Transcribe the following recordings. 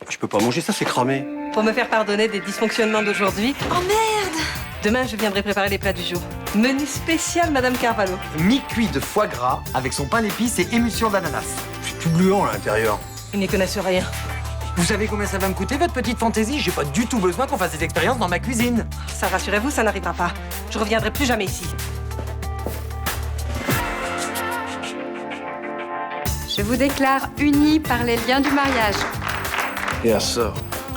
Je peux pas manger ça, c'est cramé. Pour me faire pardonner des dysfonctionnements d'aujourd'hui, Oh merde! demain je viendrai préparer les plats du jour. Menu spécial Madame Carvalho. Mi-cuit de foie gras avec son pain d'épices et émulsion d'ananas. C'est tout gluant à l'intérieur. Ils n'y connaissent rien. Vous savez combien ça va me coûter, votre petite fantaisie? J'ai pas du tout besoin qu'on fasse cette expérience dans ma cuisine. Ça, rassurez-vous, ça n'arrivera pas. Je reviendrai plus jamais ici. Je vous déclare unis par les liens du mariage. Yes, sir.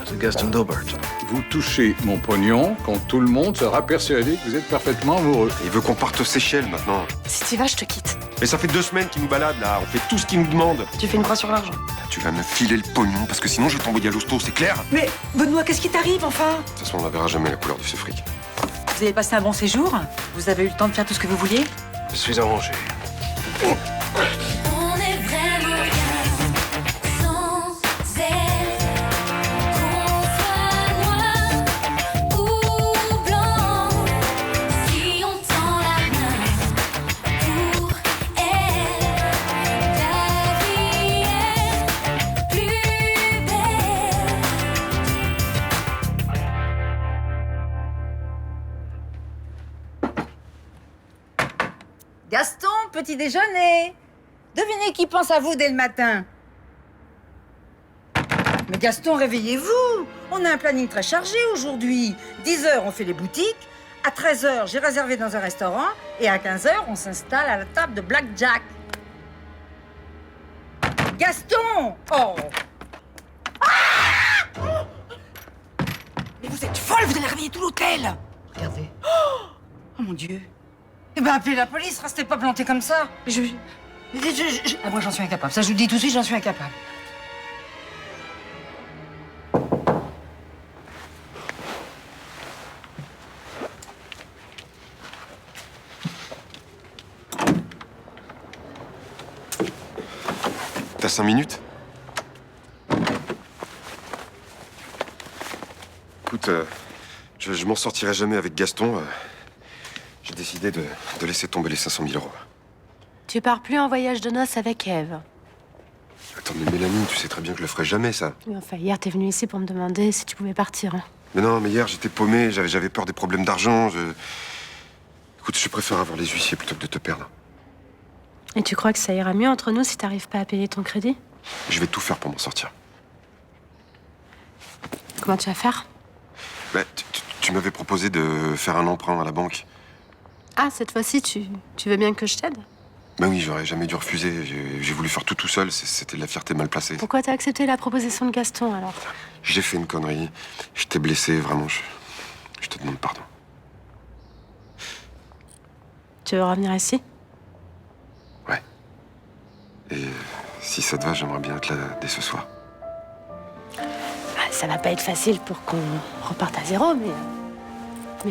C'est Gaston Dobert. Vous touchez mon pognon quand tout le monde sera persuadé que vous êtes parfaitement amoureux. Il veut qu'on parte aux Seychelles maintenant. Si tu vas, je te quitte. Mais ça fait 2 semaines qu'il nous balade là, on fait tout ce qu'il nous demande. Tu fais une croix sur l'argent. Tu vas me filer le pognon parce que sinon je vais t'envoyer à l'hosto, c'est clair? Mais Benoît, qu'est-ce qui t'arrive enfin? De toute façon, on la verra jamais la couleur de ce fric. Vous avez passé un bon séjour? Vous avez eu le temps de faire tout ce que vous vouliez? Je suis arrangé. On est vraiment bien sans elle. Qu'on soit noir ou blanc, si on tend la main pour elle, la vie est plus belle. Gaston, petit déjeuner. Devinez qui pense à vous dès le matin. Mais Gaston, réveillez-vous. On a un planning très chargé aujourd'hui. 10h, on fait les boutiques. À 13h, j'ai réservé dans un restaurant. Et à 15h, on s'installe à la table de Blackjack. Gaston! Oh! Mais vous êtes folle, vous allez réveiller tout l'hôtel! Regardez. Oh mon Dieu! Eh ben, appelez la police, restez pas plantés comme ça. Ah, moi, j'en suis incapable. Ça, je vous le dis tout de suite, j'en suis incapable. T'as 5 minutes? Écoute, je m'en sortirai jamais avec Gaston. J'ai décidé de laisser tomber les 500 000 euros. Tu pars plus en voyage de noces avec Eve. Attends, mais Mélanie, tu sais très bien que je le ferai jamais, ça. Oui, enfin, hier, t'es venu ici pour me demander si tu pouvais partir. Hein. Mais non, mais hier, j'étais paumé, j'avais peur des problèmes d'argent. Écoute, je préfère avoir les huissiers plutôt que de te perdre. Et tu crois que ça ira mieux entre nous si t'arrives pas à payer ton crédit? Je vais tout faire pour m'en sortir. Comment tu vas faire? Bah, tu m'avais proposé de faire un emprunt à la banque. Ah, cette fois-ci, tu veux bien que je t'aide? Bah oui, j'aurais jamais dû refuser. J'ai voulu faire tout seul, c'était de la fierté mal placée. Pourquoi t'as accepté la proposition de Gaston, alors? J'ai fait une connerie. Je t'ai blessé, vraiment. Je te demande pardon. Tu veux revenir ici? Ouais. Et si ça te va, j'aimerais bien être là dès ce soir. Ah, ça va pas être facile pour qu'on reparte à zéro, mais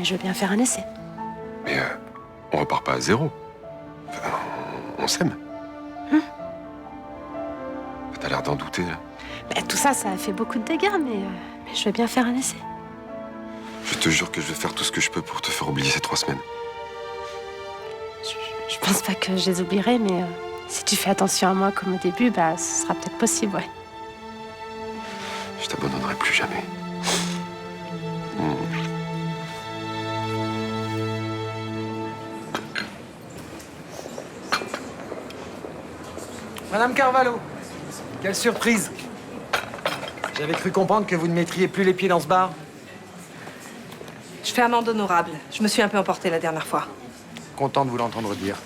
je veux bien faire un essai. Mais on repart pas à zéro. Enfin, on s'aime. T'as l'air d'en douter, là. Bah, tout ça, ça a fait beaucoup de dégâts, mais je veux bien faire un essai. Je te jure que je vais faire tout ce que je peux pour te faire oublier ces 3 semaines. Je pense pas que je les oublierai, mais si tu fais attention à moi comme au début, bah, ce sera peut-être possible, ouais. Je t'abandonnerai plus jamais. Madame Carvalho, quelle surprise. J'avais cru comprendre que vous ne mettriez plus les pieds dans ce bar. Je fais amende honorable. Je me suis un peu emportée la dernière fois. Content de vous l'entendre dire.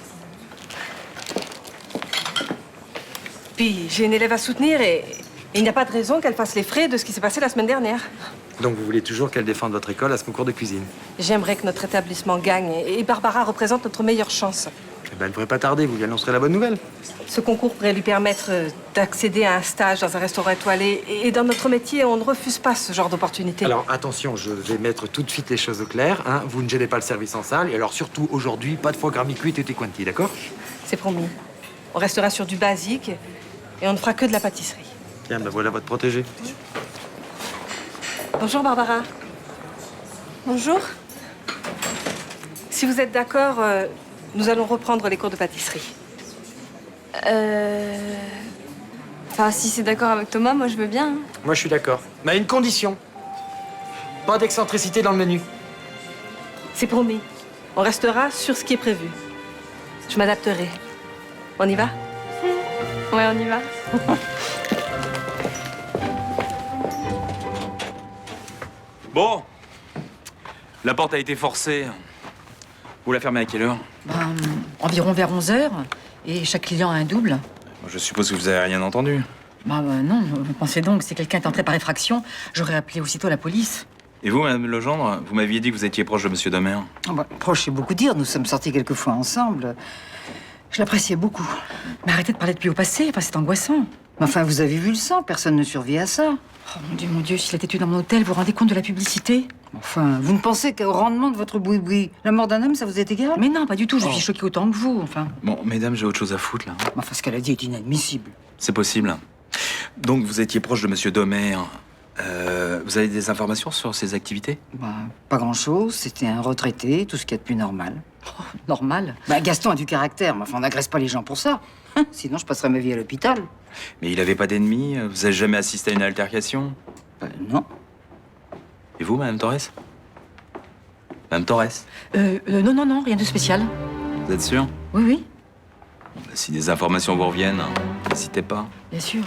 Puis j'ai une élève à soutenir et il n'y a pas de raison qu'elle fasse les frais de ce qui s'est passé la semaine dernière. Donc vous voulez toujours qu'elle défende votre école à ce concours de cuisine? J'aimerais que notre établissement gagne et Barbara représente notre meilleure chance. Eh ben, elle ne devrait pas tarder, vous lui annoncerez la bonne nouvelle. Ce concours pourrait lui permettre d'accéder à un stage dans un restaurant étoilé. Et dans notre métier, on ne refuse pas ce genre d'opportunité. Alors attention, je vais mettre tout de suite les choses au clair. Hein. Vous ne gênez pas le service en salle. Et alors surtout, aujourd'hui, pas de foie gras mi-cuit et quanti, d'accord? C'est promis. On restera sur du basique et on ne fera que de la pâtisserie. Tiens, ben voilà votre protégé. Bonjour Barbara. Bonjour. Si vous êtes d'accord, nous allons reprendre les cours de pâtisserie. Enfin, si c'est d'accord avec Thomas, moi je veux bien. Moi, je suis d'accord. Mais à une condition. Pas d'excentricité dans le menu. C'est promis. On restera sur ce qui est prévu. Je m'adapterai. On y va? Ouais, on y va. Bon. La porte a été forcée. Vous la fermez à quelle heure? Environ vers 11h. Et chaque client a un double. Je suppose que vous avez rien entendu. Non, vous pensez donc que si quelqu'un est entré par effraction, j'aurais appelé aussitôt la police. Et vous, Madame Legendre, vous m'aviez dit que vous étiez proche de Monsieur Domer. Proche, c'est beaucoup dire. Nous sommes sortis quelques fois ensemble. Je l'appréciais beaucoup. Mais arrêtez de parler depuis au passé, enfin, c'est angoissant. Mais enfin, vous avez vu le sang, personne ne survit à ça. Oh mon Dieu, s'il était tué dans mon hôtel, vous vous rendez compte de la publicité? Enfin, vous ne pensez qu'au rendement de votre boui-boui. La mort d'un homme, ça vous est égal? Mais non, pas du tout, je suis choquée autant que vous, enfin. Bon, mesdames, j'ai autre chose à foutre, là. Enfin, ce qu'elle a dit est inadmissible. C'est possible. Donc, vous étiez proche de Monsieur Domer. Vous avez des informations sur ses activités? Pas grand-chose, c'était un retraité, tout ce qu'il y a de plus normal. Oh, normal? Gaston a du caractère, mais enfin, on n'agresse pas les gens pour ça. Sinon, je passerais ma vie à l'hôpital. Mais il avait pas d'ennemis? Vous avez jamais assisté à une altercation? Non. Et vous, Madame Torres? Madame Torres? Non, rien de spécial. Vous êtes sûre? Oui. Bon, si des informations vous reviennent, n'hésitez pas. Bien sûr.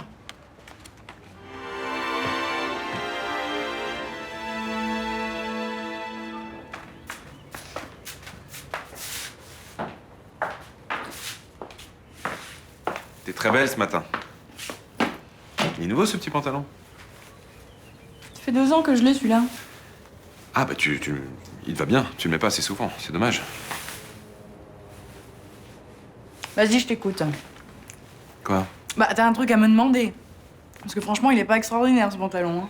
T'es très belle ce matin. Il est nouveau ce petit pantalon? Ça fait 2 ans que je l'ai celui-là. Ah bah il te va bien. Tu le mets pas assez souvent. C'est dommage. Vas-y, je t'écoute. Quoi? T'as un truc à me demander. Parce que franchement, il est pas extraordinaire ce pantalon. Hein.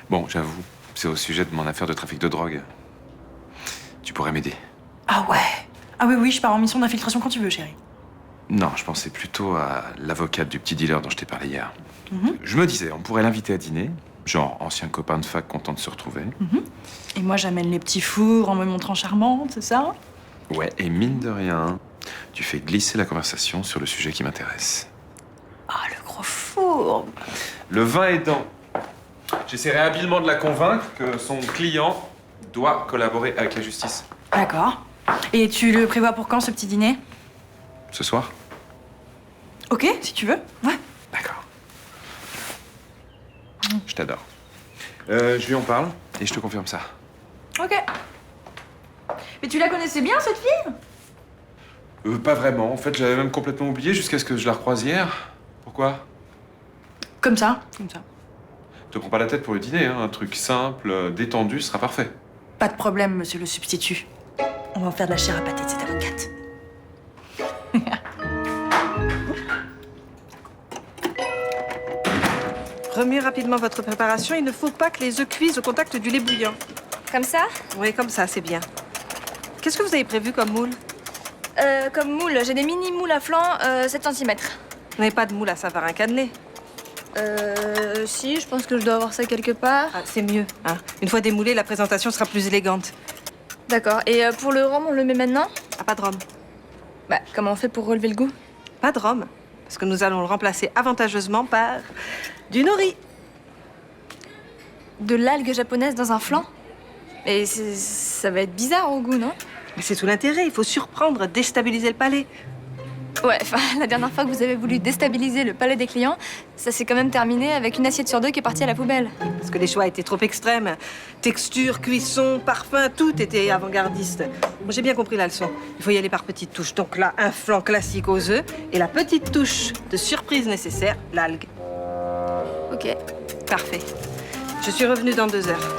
Bon, j'avoue, c'est au sujet de mon affaire de trafic de drogue. Tu pourrais m'aider. Ah ouais. Ah oui, je pars en mission d'infiltration quand tu veux, chérie. Non, je pensais plutôt à l'avocate du petit dealer dont je t'ai parlé hier. Mhm. Je me disais, on pourrait l'inviter à dîner. Genre, ancien copain de fac content de se retrouver. Et moi, j'amène les petits fours en me montrant charmante, c'est ça? Ouais, et mine de rien, tu fais glisser la conversation sur le sujet qui m'intéresse. Ah, le gros four. Le vin aidant. J'essaierai habilement de la convaincre que son client doit collaborer avec la justice. D'accord. Et tu le prévois pour quand, ce petit dîner? Ce soir? Ok, si tu veux. Ouais. D'accord. Je t'adore. Je lui en parle et je te confirme ça. Ok. Mais tu la connaissais bien, cette fille? Pas vraiment. En fait, j'avais même complètement oublié jusqu'à ce que je la recroise hier. Pourquoi? Comme ça. Te prends pas la tête pour le dîner, hein. Un truc simple, détendu, sera parfait. Pas de problème, monsieur le substitut. On va en faire de la chair à pâté de cette avocate. Remuez rapidement votre préparation. Il ne faut pas que les œufs cuisent au contact du lait bouillant. Comme ça? Oui, comme ça, c'est bien. Qu'est-ce que vous avez prévu comme moule? Comme moule, j'ai des mini moules à flanc, 7 cm. Vous n'avez pas de moule à Savarin cannelé? Si, je pense que je dois avoir ça quelque part. Ah, c'est mieux. Hein. Une fois démoulé, la présentation sera plus élégante. D'accord. Et pour le rhum, on le met maintenant? Ah, pas de rhum. Comment on fait pour relever le goût? Pas de rhum. Parce que nous allons le remplacer avantageusement par du nori. De l'algue japonaise dans un flan? Mais ça va être bizarre au goût, non? Mais c'est tout l'intérêt. Il faut surprendre, déstabiliser le palais. Ouais, la dernière fois que vous avez voulu déstabiliser le palais des clients, ça s'est quand même terminé avec une assiette sur 2 qui est partie à la poubelle. Parce que les choix étaient trop extrêmes. Texture, cuisson, parfum, tout était avant-gardiste. Bon, j'ai bien compris la leçon. Il faut y aller par petites touches. Donc là, un flan classique aux œufs et la petite touche de surprise nécessaire, l'algue. Ok. Parfait. Je suis revenue dans 2 heures.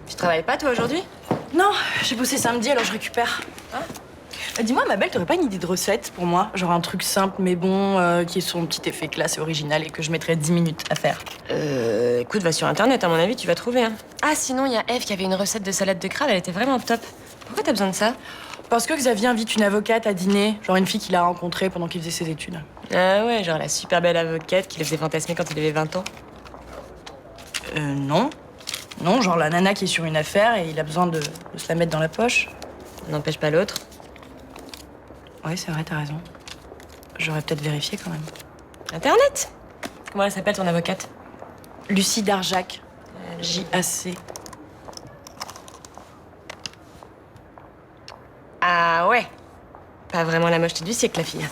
Tu travailles pas, toi, aujourd'hui? Non, j'ai bossé samedi, alors je récupère. Dis-moi, ma belle, t'aurais pas une idée de recette pour moi? Genre un truc simple mais bon, qui ait son petit effet classe et original et que je mettrais 10 minutes à faire. Écoute, va sur Internet, à mon avis, tu vas trouver. Hein. Ah, sinon, il y a Eve qui avait une recette de salade de crabe, elle était vraiment top. Pourquoi t'as besoin de ça? Parce que Xavier invite une avocate à dîner, genre une fille qu'il a rencontrée pendant qu'il faisait ses études. Ah ouais, genre la super belle avocate qui le faisait fantasmer quand il avait 20 ans. Non. Non, genre la nana qui est sur une affaire et il a besoin de se la mettre dans la poche. N'empêche pas l'autre. Oui, c'est vrai, t'as raison. J'aurais peut-être vérifié quand même. Internet. Comment elle s'appelle ton avocate? Lucie Darjac. J-A-C. Ah ouais. Pas vraiment la mocheté du siècle, la fille.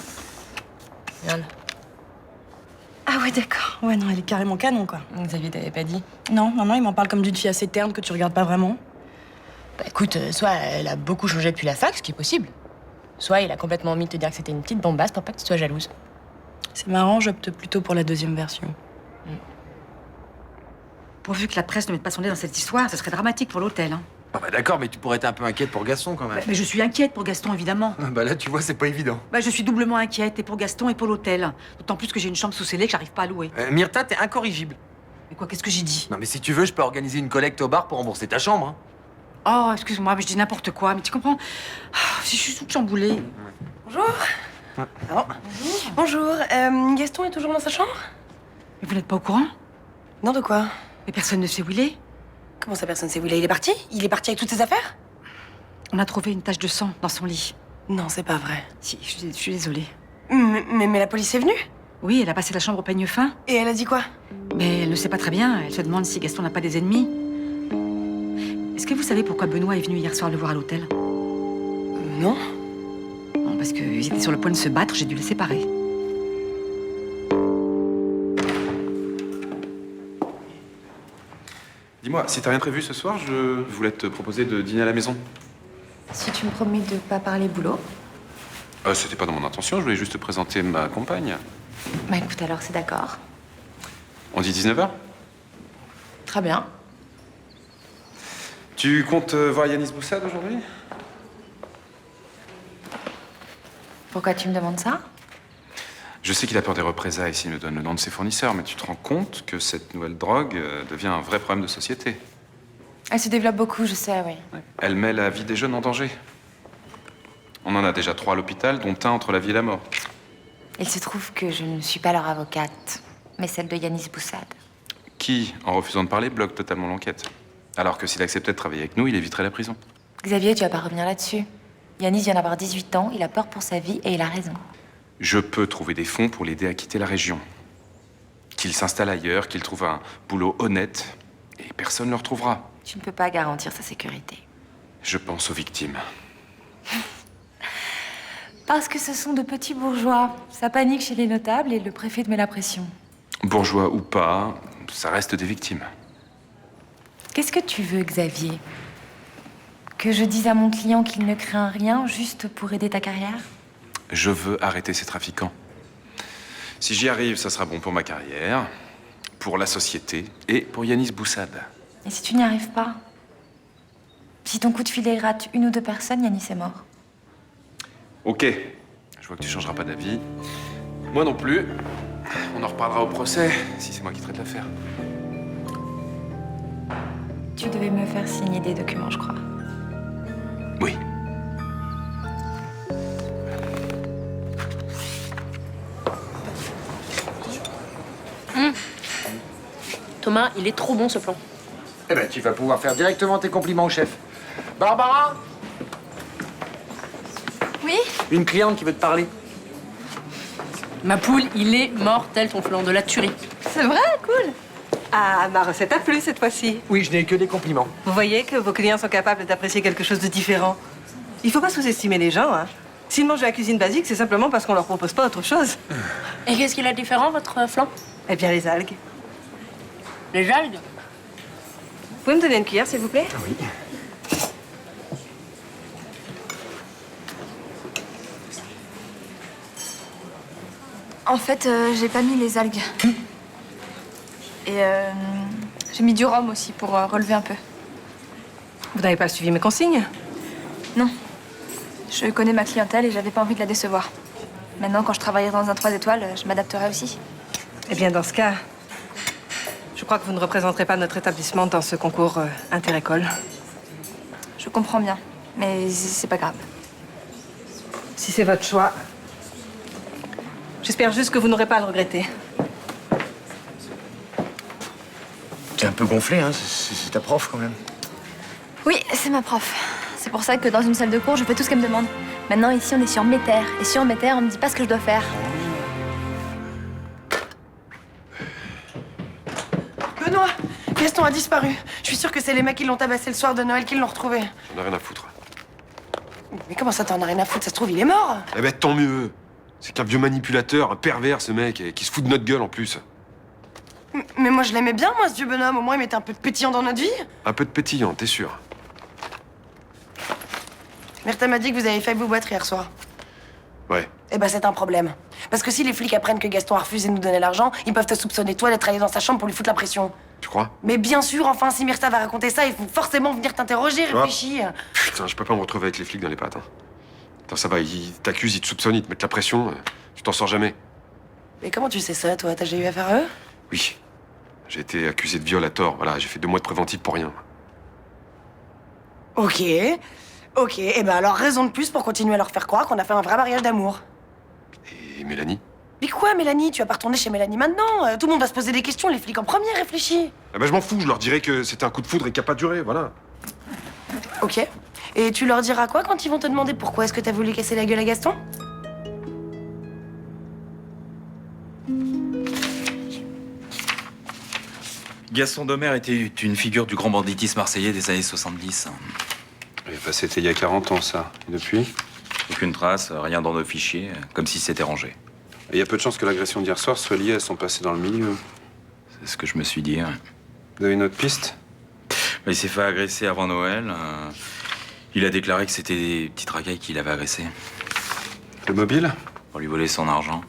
Regarde. Ah ouais, d'accord. Ouais, non, elle est carrément canon, quoi. Xavier t'avait pas dit? Non, il m'en parle comme d'une fille assez terne que tu regardes pas vraiment. Bah écoute, soit elle a beaucoup changé depuis la fac, ce qui est possible. Soit il a complètement omis de te dire que c'était une petite bombasse pour pas que tu sois jalouse. C'est marrant, j'opte plutôt pour la deuxième version. Pourvu que la presse ne mette pas son nez dans cette histoire, ce serait dramatique pour l'hôtel. Hein. Ah bah d'accord, mais tu pourrais être un peu inquiète pour Gaston quand même. Mais je suis inquiète pour Gaston, évidemment. Bah là, tu vois, c'est pas évident. Bah, je suis doublement inquiète, et pour Gaston et pour l'hôtel. D'autant plus que j'ai une chambre sous scellé que j'arrive pas à louer. Myrtha, t'es incorrigible. Mais quoi, qu'est-ce que j'ai dit? Non mais si tu veux, je peux organiser une collecte au bar pour rembourser ta chambre. Hein. Oh, excuse-moi, mais je dis n'importe quoi. Mais tu comprends? Si je suis toute chamboulée. Bonjour. Bonjour. Gaston est toujours dans sa chambre? Mais vous n'êtes pas au courant? Non, de quoi? Mais personne ne sait où il est. Comment ça, personne sait où il est? Il est parti? Il est parti avec toutes ses affaires? On a trouvé une tache de sang dans son lit. Non, c'est pas vrai. Si, je suis désolée. Mais la police est venue? Oui, elle a passé la chambre au peigne fin. Et elle a dit quoi? Mais elle ne sait pas très bien. Elle se demande si Gaston n'a pas des ennemis. Est-ce que vous savez pourquoi Benoît est venu hier soir le voir à l'hôtel? Non. Non, parce qu'ils étaient sur le point de se battre, j'ai dû les séparer. Dis-moi, si t'as rien prévu ce soir, je voulais te proposer de dîner à la maison. Si tu me promets de pas parler boulot. C'était pas dans mon intention, je voulais juste te présenter ma compagne. Bah écoute, alors c'est d'accord. On dit 19h? Très bien. Tu comptes voir Yanis Boussad aujourd'hui? Pourquoi tu me demandes ça? Je sais qu'il a peur des représailles s'il me donne le nom de ses fournisseurs, mais tu te rends compte que cette nouvelle drogue devient un vrai problème de société. Elle se développe beaucoup, je sais, oui. Elle met la vie des jeunes en danger. On en a déjà 3 à l'hôpital, dont un entre la vie et la mort. Il se trouve que je ne suis pas leur avocate, mais celle de Yanis Boussad. Qui, en refusant de parler, bloque totalement l'enquête. Alors que s'il acceptait de travailler avec nous, il éviterait la prison. Xavier, tu vas pas revenir là-dessus. Yanis vient d'avoir 18 ans, il a peur pour sa vie et il a raison. Je peux trouver des fonds pour l'aider à quitter la région. Qu'il s'installe ailleurs, qu'il trouve un boulot honnête, et personne ne le retrouvera. Tu ne peux pas garantir sa sécurité. Je pense aux victimes. Parce que ce sont de petits bourgeois. Ça panique chez les notables et le préfet te met la pression. Bourgeois ou pas, ça reste des victimes. Qu'est-ce que tu veux, Xavier? Que je dise à mon client qu'il ne craint rien juste pour aider ta carrière? Je veux arrêter ces trafiquants. Si j'y arrive, ça sera bon pour ma carrière, pour la société et pour Yanis Boussad. Et si tu n'y arrives pas? Si ton coup de filet rate 1 ou 2 personnes, Yanis est mort. Ok, je vois que tu changeras pas d'avis. Moi non plus. On en reparlera au procès, si c'est moi qui traite l'affaire. Tu devais me faire signer des documents, je crois. Oui. Thomas, il est trop bon ce plan. Eh ben, tu vas pouvoir faire directement tes compliments au chef. Barbara, Oui? une cliente qui veut te parler. Ma poule, il est mortel ton flan, de la tuerie. C'est vrai? Cool. Ah, ma recette a plu cette fois-ci. Oui, je n'ai que des compliments. Vous voyez que vos clients sont capables d'apprécier quelque chose de différent. Il faut pas sous-estimer les gens, hein. S'ils mangent de la cuisine basique, c'est simplement parce qu'on leur propose pas autre chose. Et qu'est-ce qu'il a de différent, votre flan? Eh bien, les algues. Les algues? Vous pouvez me donner une cuillère, s'il vous plaît? Oui. En fait, j'ai pas mis les algues. Et j'ai mis du rhum aussi pour relever un peu. Vous n'avez pas suivi mes consignes? Non. Je connais ma clientèle et j'avais pas envie de la décevoir. Maintenant, quand je travaillerai dans un 3 étoiles, je m'adapterai aussi. Eh bien, dans ce cas, je crois que vous ne représenterez pas notre établissement dans ce concours inter-école. Je comprends bien, mais c'est pas grave. Si c'est votre choix, j'espère juste que vous n'aurez pas à le regretter. T'es un peu gonflé, hein. C'est ta prof, quand même. Oui, c'est ma prof. C'est pour ça que dans une salle de cours, je fais tout ce qu'elle me demande. Maintenant, ici, on est sur mes terres. Et sur mes terres, on me dit pas ce que je dois faire. Benoît, Gaston a disparu. Je suis sûre que c'est les mecs qui l'ont tabassé le soir de Noël qui l'ont retrouvé. J'en ai rien à foutre. Mais comment ça, t'en as rien à foutre? Ça se trouve, il est mort. Eh ben, tant mieux. C'est qu'un vieux manipulateur, un pervers, ce mec, et qui se fout de notre gueule en plus. Mais moi, je l'aimais bien, moi, ce vieux bonhomme. Au moins, il mettait un peu de pétillant dans notre vie. Un peu de pétillant, t'es sûr? Myrtha m'a dit que vous avez failli vous battre hier soir. Ouais. Eh ben, c'est un problème. Parce que si les flics apprennent que Gaston a refusé de nous donner l'argent, ils peuvent te soupçonner, toi, d'être allé dans sa chambre pour lui foutre la pression. Tu crois? Mais bien sûr, enfin, si Myrtha va raconter ça, ils vont forcément venir t'interroger, réfléchis. Putain, je peux pas me retrouver avec les flics dans les pattes. Hein. Attends, ça va, ils t'accusent, ils te soupçonnent, ils te mettent la pression. Tu t'en sors jamais. Mais comment tu sais ça, toi? T'as déjà eu affaire à eux? Oui. J'ai été accusé de viol à tort. Voilà, j'ai fait 2 mois de préventif pour rien. Ok. Ok, et ben alors raison de plus pour continuer à leur faire croire qu'on a fait un vrai mariage d'amour. Et Mélanie? Mais quoi, Mélanie? Tu vas pas retourner chez Mélanie maintenant? Tout le monde va se poser des questions, les flics en premier, réfléchis. Ah ben, je m'en fous, je leur dirai que c'était un coup de foudre et qu'il n'a pas duré, voilà. Ok. Et tu leur diras quoi quand ils vont te demander pourquoi est-ce que t'as voulu casser la gueule à Gaston? Gaston Domer était une figure du grand banditisme marseillais des années 70. C'était il y a 40 ans, ça. Et depuis? Aucune trace, rien dans nos fichiers, comme si c'était rangé. Et il y a peu de chances que l'agression d'hier soir soit liée à son passé dans le milieu. C'est ce que je me suis dit. Vous avez une autre piste? Il s'est fait agresser avant Noël. Il a déclaré que c'était des petites racailles qui l'avaient agressé. Le mobile? Pour lui voler son argent.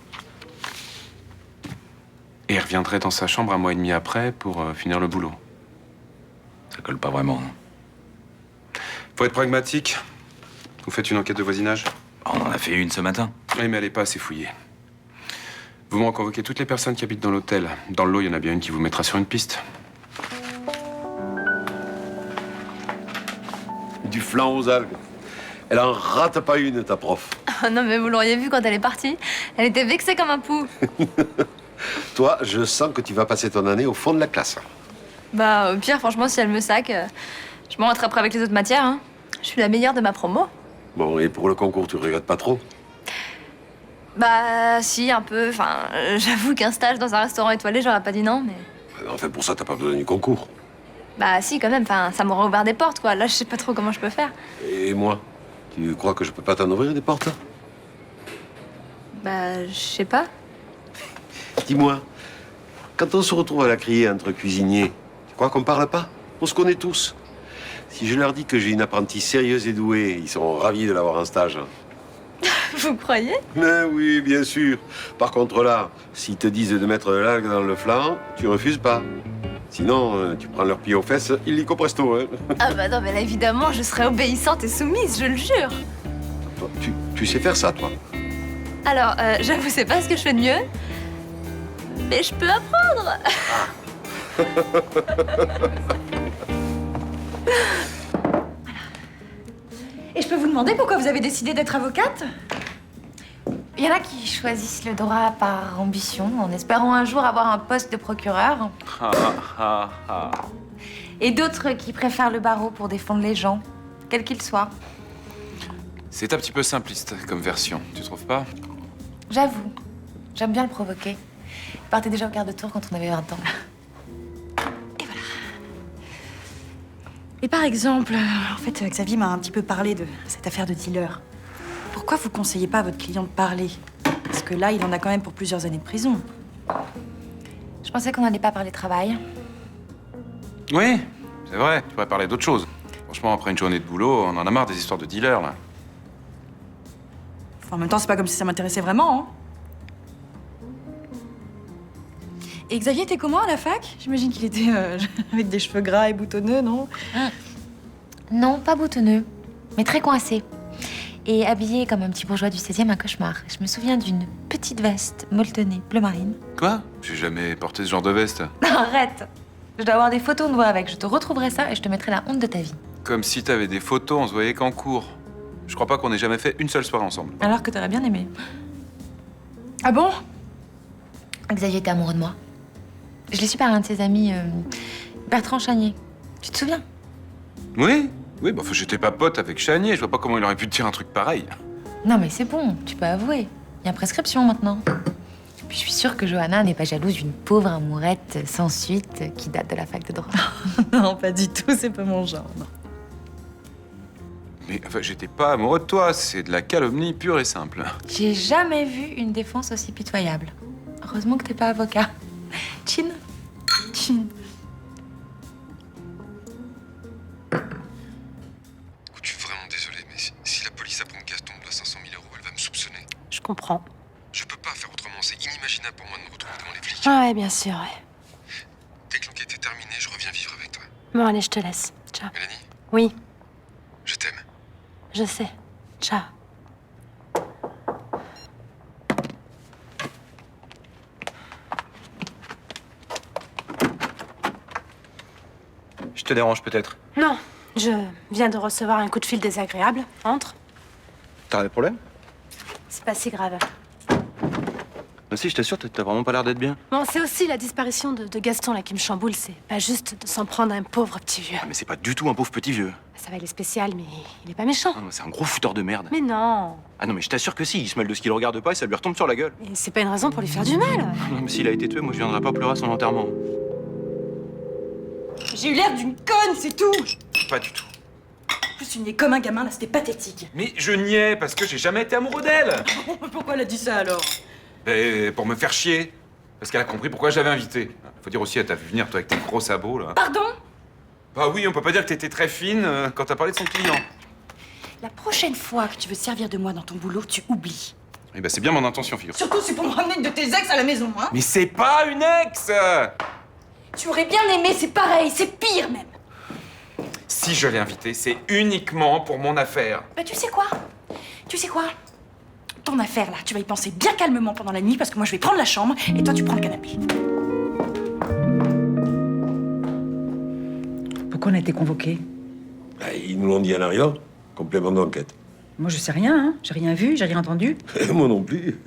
Et il reviendrait dans sa chambre 1 mois et demi après pour finir le boulot. Ça colle pas vraiment, non? Faut être pragmatique. Vous faites une enquête de voisinage? On en a fait une ce matin. Oui, mais elle est pas assez fouillée. Vous m'en convoquez toutes les personnes qui habitent dans l'hôtel. Dans le lot, il y en a bien une qui vous mettra sur une piste. Du flan aux algues. Elle en rate pas une, ta prof. Oh non, mais vous l'auriez vu quand elle est partie. Elle était vexée comme un pou. Toi, je sens que tu vas passer ton année au fond de la classe. Bah, au pire, franchement, si elle me sac, je m'en rattraperai avec les autres matières. Hein. Je suis la meilleure de ma promo. Bon, et pour le concours, tu regrettes pas trop? Bah, si, un peu. Enfin, j'avoue qu'un stage dans un restaurant étoilé, j'aurais pas dit non, mais. Enfin, pour ça, t'as pas besoin du concours. Bah, si, quand même. Enfin, ça m'aurait ouvert des portes, quoi. Là, je sais pas trop comment je peux faire. Et moi? Tu crois que je peux pas t'en ouvrir des portes? Bah, je sais pas. Dis-moi, quand on se retrouve à la criée entre cuisiniers, tu crois qu'on parle pas? On se connaît tous. Si je leur dis que j'ai une apprentie sérieuse et douée, ils seront ravis de l'avoir en stage. Vous croyez? Mais oui, bien sûr. Par contre, là, s'ils te disent de mettre de l'algue dans le flan, tu refuses pas. Sinon, tu prends leurs pieds aux fesses, illico presto. Hein. Ah bah non, mais là, évidemment, je serai obéissante et soumise, je le jure. Toi, tu sais faire ça, toi? Alors, j'avoue, c'est pas ce que je fais de mieux, mais je peux apprendre. Et je peux vous demander pourquoi vous avez décidé d'être avocate? Il y en a qui choisissent le droit par ambition, en espérant un jour avoir un poste de procureur. Et d'autres qui préfèrent le barreau pour défendre les gens, quels qu'ils soient. C'est un petit peu simpliste comme version, tu trouves pas? J'avoue, j'aime bien le provoquer. Il partait déjà au quart de tour quand on avait 20 ans. Et voilà. Et par exemple, en fait, Xavier m'a un petit peu parlé de cette affaire de dealer. Pourquoi vous conseillez pas à votre client de parler? Parce que là, il en a quand même pour plusieurs années de prison. Je pensais qu'on n'allait pas parler travail. Oui, c'est vrai, tu pourrais parler d'autre chose. Franchement, après une journée de boulot, on en a marre des histoires de dealers, là. Enfin, en même temps, c'est pas comme si ça m'intéressait vraiment, hein. Et Xavier était comment à la fac? J'imagine qu'il était avec des cheveux gras et boutonneux, non? Non, pas boutonneux, mais très coincé. Et habillé comme un petit bourgeois du 16e, un cauchemar. Je me souviens d'une petite veste molletonnée bleu marine. Quoi? J'ai jamais porté ce genre de veste. Arrête! Je dois avoir des photos, on voit avec. Je te retrouverai ça et je te mettrai la honte de ta vie. Comme si t'avais des photos, on se voyait qu'en cours. Je crois pas qu'on ait jamais fait une seule soirée ensemble. Alors que t'aurais bien aimé. Ah bon? Xavier était amoureux de moi. Je l'ai su par un de ses amis. Bertrand Chagnier. Tu te souviens? Oui, oui, bah, enfin, j'étais pas pote avec Chagnier. Je vois pas comment il aurait pu te dire un truc pareil. Non, mais c'est bon, tu peux avouer. Il y a prescription maintenant. Puis je suis sûre que Johanna n'est pas jalouse d'une pauvre amourette sans suite qui date de la fac de droit. Non, pas du tout, c'est pas mon genre. Non. Mais enfin, j'étais pas amoureux de toi. C'est de la calomnie pure et simple. J'ai jamais vu une défense aussi pitoyable. Heureusement que t'es pas avocat. Chin. Chin. Écoute, je suis vraiment désolé, mais si la police apprend que Gaston me doit 500 000 €, elle va me soupçonner. Je comprends. Je peux pas faire autrement. C'est inimaginable pour moi de me retrouver devant les flics. Ah ouais, bien sûr, ouais. Dès que l'enquête est terminée, je reviens vivre avec toi. Bon, allez, je te laisse. Ciao. Mélanie, Oui, je t'aime. je sais. Ciao. Je te dérange peut-être. Non, je viens de recevoir un coup de fil désagréable. Entre. T'as des problèmes? C'est pas si grave. Bah si, je t'assure, t'as vraiment pas l'air d'être bien. Bon, c'est aussi la disparition de Gaston là qui me chamboule. C'est pas juste de s'en prendre à un pauvre petit vieux. Mais c'est pas du tout un pauvre petit vieux. Ça va, il est spécial, mais il est pas méchant. Non, c'est un gros fouteur de merde. Mais non. Ah non, mais je t'assure que si, il se mêle de ce qu'il regarde pas et ça lui retombe sur la gueule. Et c'est pas une raison pour lui faire du mal. Non, mais s'il a été tué, moi je viendrai pas pleurer à son enterrement. J'ai eu l'air d'une conne, c'est tout. Pas du tout. En plus, tu niais comme un gamin, là, c'était pathétique. Mais je niais parce que j'ai jamais été amoureux d'elle. Pourquoi elle a dit ça alors? Ben, pour me faire chier. Parce qu'elle a compris pourquoi j'avais invité. Faut dire aussi, elle t'a vu venir, toi, avec tes gros sabots, là. Pardon? Bah oui, on peut pas dire que t'étais très fine quand t'as parlé de son client. La prochaine fois que tu veux te servir de moi dans ton boulot, tu oublies. Eh ben, c'est bien mon intention, figure. Surtout, c'est pour me ramener de tes ex à la maison, hein? Mais c'est pas une ex! Tu aurais bien aimé, c'est pareil, c'est pire même. Si je l'ai invité, c'est uniquement pour mon affaire. Bah, tu sais quoi? Ton affaire, là, tu vas y penser bien calmement pendant la nuit parce que moi, je vais prendre la chambre et toi, tu prends le canapé. Pourquoi on a été convoqués? Bah, ils nous l'ont dit à l'arrière. Complément d'enquête. Moi, je sais rien, hein. J'ai rien vu, j'ai rien entendu. Moi non plus.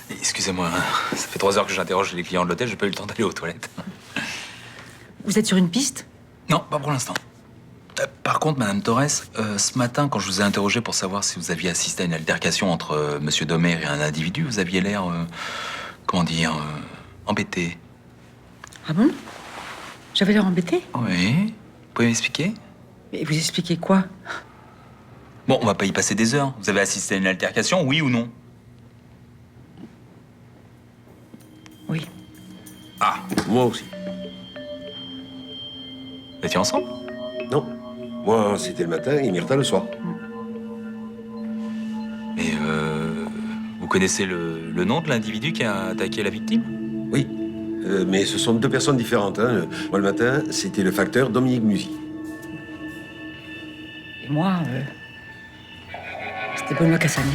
Excusez-moi, hein. Ça fait 3 heures que j'interroge les clients de l'hôtel, j'ai pas eu le temps d'aller aux toilettes. Vous êtes sur une piste? Non, pas pour l'instant. Par contre, Madame Torres, ce matin, quand je vous ai interrogé pour savoir si vous aviez assisté à une altercation entre Monsieur Domer et un individu, vous aviez l'air, comment dire, embêté. Ah bon? J'avais l'air embêtée? Oui. Vous pouvez m'expliquer? Mais vous expliquez quoi? Bon, on va pas y passer des heures. Vous avez assisté à une altercation, oui ou non? Oui. Ah, Moi aussi. vous étiez ensemble? Non. Moi, c'était le matin et Myrtha le soir. Et vous connaissez le nom de l'individu qui a attaqué la victime? Oui. Mais ce sont 2 personnes différentes. Hein. Moi, le matin, c'était le facteur Dominique Musy. Et moi, c'était Benoît Cassagne.